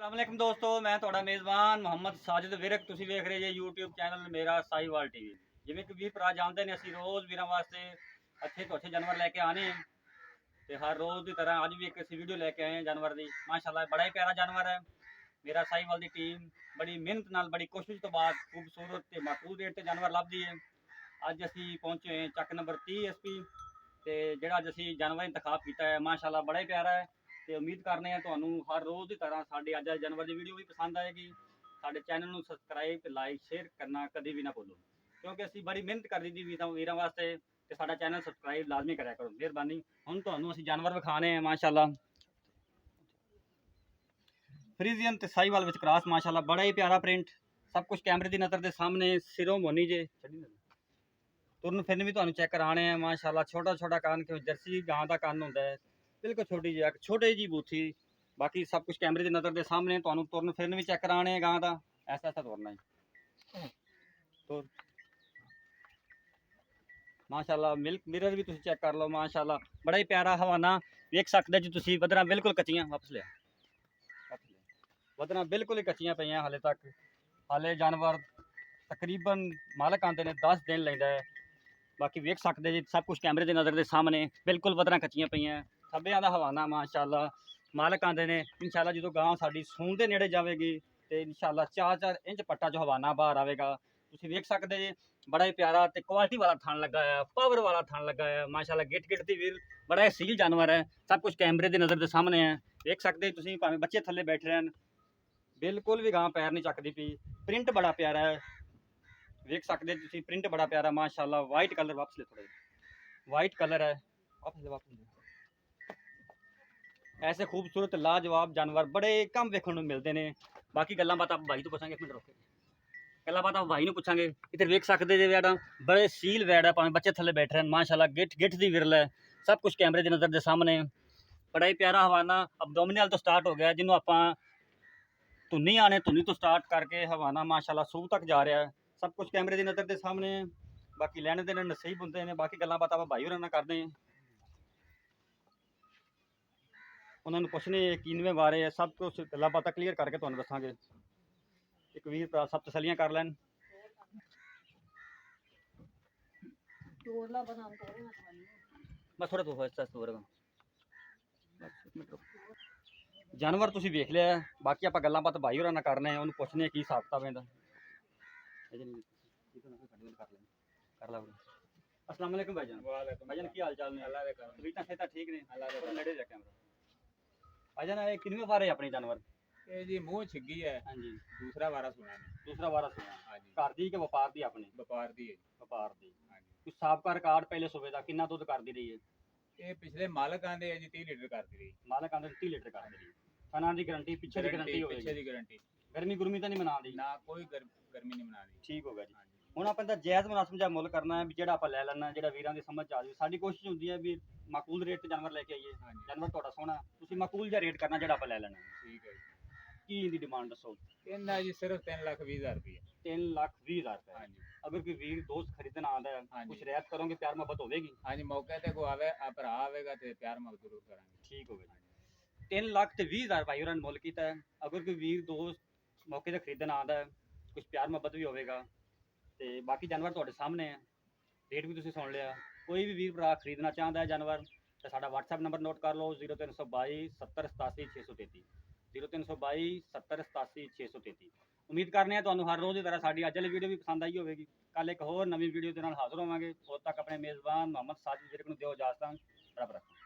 अस्सलामुअलैकुम दोस्तों, मैं ਤੁਹਾਡਾ ਮੇਜ਼ਬਾਨ ਮੁਹੰਮਦ ਸਾजिद ਵਿਰਕ। ਤੁਸੀਂ ਵੇਖ ਰਹੇ ਜੇ YouTube ਚੈਨਲ ਮੇਰਾ ਸਾਈਵਾਲ ਟੀਵੀ। ਜਿਵੇਂ ਕਿ ਵੀਰ ਭਰਾ ਜਾਣਦੇ ਨੇ, ਅਸੀਂ ਰੋਜ਼ ਵੀਰਾਂ ਵਾਸਤੇ ਅੱਛੇ ਤੋਂ ਅੱਛੇ ਜਾਨਵਰ ਲੈ ਕੇ ਆਨੇ हैं ਤੇ ਹਰ ਰੋਜ਼ ਦੀ ਤਰ੍ਹਾਂ ਅੱਜ ਵੀ ਇੱਕ ਅਸੀਂ ਵੀਡੀਓ ਲੈ ਕੇ ਆਏ ਹਾਂ ਜਾਨਵਰ ਦੀ। ਮਾਸ਼ਾਅੱਲਾ ਬੜਾ ਹੀ ਪਿਆਰਾ ਜਾਨਵਰ ਹੈ। ਮੇਰਾ ਸਾਈਵਾਲ ਦੀ ਟੀਮ ਬੜੀ ਮਿਹਨਤ ਨਾਲ ਬੜੀ ਕੋਸ਼ਿਸ਼ ਤੋਂ ਬਾਅਦ ਖੂਬਸੂਰਤ ਤੇ ਮਾਕੂਲ ਰੇਟ ਤੇ ਜਾਨਵਰ ਲੱਭਦੀ ਹੈ। ਅੱਜ ਅਸੀਂ ਪਹੁੰਚੇ ਹੋਏ ਚੱਕ ਨੰਬਰ 30 SP ਤੇ ਜਿਹੜਾ ਅੱਜ ਅਸੀਂ ਜਾਨਵਰ ਇੰਤਖਾਬ ਕੀਤਾ ਹੈ ਮਾਸ਼ਾਅੱਲਾ ਬੜਾ ਹੀ ਪਿਆਰਾ ਹੈ। ਤੇ ਉਮੀਦ ਕਰਨੇ ਆ ਤੁਹਾਨੂੰ ਹਰ ਰੋਜ਼ ਦੀ ਤਰ੍ਹਾਂ ਸਾਡੇ ਅੱਜ ਜਾਨਵਰ ਦੀ ਵੀਡੀਓ ਵੀ ਪਸੰਦ ਆਏਗੀ। ਸਾਡੇ ਚੈਨਲ ਨੂੰ ਸਬਸਕ੍ਰਾਈਬ ਤੇ ਲਾਈਕ ਸ਼ੇਅਰ ਕਰਨਾ ਕਦੇ ਵੀ ਨਾ ਭੁੱਲੋ, ਕਿਉਂਕਿ ਅਸੀਂ ਬੜੀ ਮਿਹਨਤ ਕਰਦੀ ਦੀ ਵੀਰਾਂ ਵਾਸਤੇ ਤੇ ਸਾਡਾ ਚੈਨਲ ਸਬਸਕ੍ਰਾਈਬ ਲਾਜ਼ਮੀ ਕਰਿਆ ਕਰੋ, ਮਿਹਰਬਾਨੀ। ਹੁਣ ਤੁਹਾਨੂੰ ਅਸੀਂ ਜਾਨਵਰ ਵਿਖਾਣੇ ਆ ਮਾਸ਼ਾਅੱਲਾ ਫਰੀਜ਼ੀਅਨ ਤੇ ਸਾਈਵਾਲ ਵਿੱਚ ਕ੍ਰਾਸ। ਮਾਸ਼ਾਅੱਲਾ ਬੜਾ ਹੀ ਪਿਆਰਾ ਪ੍ਰਿੰਟ, ਸਭ ਕੁਝ ਕੈਮਰੇ ਦੀ ਨਜ਼ਰ ਦੇ ਸਾਹਮਣੇ, ਸਿਰੋਂ ਮੋਨੀ ਜੇ ਤੁਰਨ ਫਿਰਨ ਵੀ ਤੁਹਾਨੂੰ ਚੈੱਕ ਕਰਾਣੇ ਆ। ਮਾਸ਼ਾਅੱਲਾ ਛੋਟਾ ਛੋਟਾ ਕੰਨ, ਕਿਉਂ ਜਰਸੀ ਗਾਂ ਦਾ ਕੰਨ ਹੁੰਦਾ ਹੈ, बिल्कुल छोटी जी छोटे जी बूथी। बाकी सब कुछ कैमरे की नज़र के सामने तुहानू तुरन फिरन भी चेक कराने गां का ऐसा ऐसा तुरना है। तो माशाल्लाह मिल्क मिरर भी तुम चेक कर लो, माशाल्लाह बड़ा ही प्यारा हवाना वेख सकते जी तुम। वधना बिल्कुल कच्चियां वापस लिया, वधना बिल्कुल ही कच्चियां पई हाले तक। हाले जानवर तकरीबन मालक आते हैं 10 दिन लेंदा है। बाकी वेख सकते जी सब कुछ कैमरे की नज़र के सामने, बिल्कुल वधना कच्चियां पई। खब्बियां दा हवाना माशाअल्ला मालक आते हैं। इंशाअल्लाह जो गां साडी सून के नेड़े जाएगी तो इंशाअल्लाह 4-4 इंच पट्टा जो हवाना बाहर आएगा। तुसीं वेख सकते जी बड़ा ही प्यारा ते क्वालिटी वाला थान लगा है, पावर वाला थान लगा है माशाअल्लाह। गिट गिट दी वीर बड़ा ही सील जानवर है, सब कुछ कैमरे की नज़र के सामने है। वेख सकते तुसीं भावें बच्चे थल्ले बैठे रहन, बिल्कुल भी गां पैर नहीं चकदी पई। प्रिंट बड़ा प्यारा है, वेख सकते तुसीं प्रिंट बड़ा प्यारा माशाअल्लाह। वाइट कलर वापस ले, थोड़ा वाइट कलर है, वापस ले। ऐसे खूबसूरत लाजवाब जानवर बड़े कम वेखण नूं मिलते हैं। बाकी गल्लां बात आप भाई तो पुछांगे, एक मिनट रोके गल्लां बात आप भाई नूं पुछांगे। इधर वेख सकते जे वैड बड़े सील वैड है, भावें बच्चे थल्ले बैठे रहन माशाअल्लाह। गिट गिट दी विरल है, सब कुछ कैमरे की नज़र के सामने। बड़ा ही प्यारा हवाना अबडोमिनल तो स्टार्ट हो गया, जिन्हों आपां धुनी आने धुनी तो स्टार्ट करके हवाना माशाअल्लाह सूह तक जा रहा है, सब कुछ कैमरे की नज़र के सामने। बाकी लैने देने नसीब होंगे ने। बाकी गल्लां बात आप भाई होरां नाल करदे हैं, उन्होंने पुछने यकीनवे बारे सब कुछ गल्लां बातां क्लीयर करके तुहानूं दसांगे। एक वीर भरा सब तसलियां कर लैन। बस थोड़ा तो जानवर तुसीं वेख लिया। बाकी आपां गल्लां बात भाई होरां नाल करने हैं, उन्होंने पुछने की हिसाब किताब इहदा कर ला। अस्सलाम वालेकुम भाईजान। भाईजान की हाल चाल ने? तबीयतां सेहतां ठीक ने? नेड़े जा कैमरा। भाईजान ये कितनी बार है अपने जानवर? ये जी मुंह छिग्गी है। हाँ जी, दूसरा वारा सुना ने। दूसरा वारा सुना। हाँ जी, घर दी के व्यापार दी? अपने व्यापार दी है। व्यापार दी। हाँ जी, कुछ साबका रिकॉर्ड पहले सुबह का कितना दुध कर दी रही है? ये पिछले मालक आंदे है जी 30 लीटर कर दी रही। मालक आंदे 30 लीटर कर दी रही। खाना दी गारंटी पीछे दी गारंटी होगी? पीछे दी गारंटी। गर्मी गुरमी तो नहीं मना दी ना कोई गर्मी नहीं मना दी। ठीक होगा जी। हाँ जी, ਹੁਣ ਆਪਾਂ ਤਾਂ ਜਾਇਜ਼ ਮੁਨਾਸਬ ਜਿਹਾ ਮੁੱਲ ਕਰਨਾ ਹੈ ਵੀ ਜਿਹੜਾ ਆਪਾਂ ਲੈ ਲੈਣਾ, ਜਿਹੜਾ ਵੀਰਾਂ ਦੀ ਸਮਝ ਆ ਜਾਵੇ। ਸਾਡੀ ਕੋਸ਼ਿਸ਼ ਹੁੰਦੀ ਹੈ ਵੀ ਮਾਕੂਲ ਰੇਟ ਤੇ ਜਾਨਵਰ ਲੈ ਕੇ ਆਈਏ। हाँ जी, ਜਾਨਵਰ ਤੁਹਾਡਾ ਸੋਹਣਾ, ਤੁਸੀਂ ਮਾਕੂਲ ਜਿਹਾ ਰੇਟ ਕਰਨਾ ਜਿਹੜਾ ਆਪਾਂ ਲੈ ਲੈਣਾ। ठीक है जी। ਕੀ ਇਹਦੀ ਡਿਮਾਂਡ ਦੱਸੋ? इनका जी सिर्फ 3,20,000 रुपये। 3,20,000 रुपये। हाँ जी, अगर कोई वीर दोस्त खरीदना आता है हाँ कुछ जी, रियायत करोगे, प्यार मोहब्बत होगी? हाँ जी, मौके ते को आवे भरा आवेगा तो प्यार मोहब्बत जरूर करांगे। ठीक होगा जी। 3,20,000 भाई उन्होंने मुल किया है। अगर कोई वीर दोस्त मौके से खरीदना आता है, कुछ प्यार मोहब्बत भी होगा। तो बाकी जानवर तुहाडे सामने है, रेट भी तुसीं सुन लिया। कोई भी वीर भरा खरीदना चाहता है जानवर तो साडा WhatsApp नंबर नोट कर लो 0322 70 87 633 0322 70 87 633। उम्मीद करने हैं तुहानूं हर रोज़ की तरह साडी अज वाली वीडियो भी पसंद आई होगी। कल एक होर नवीं वीडियो के नाल हाज़र होवांगे। उद तक अपने मेज़बान मुहम्मद साजिद विरक नूं दिओ इजाज़त। रब रखा।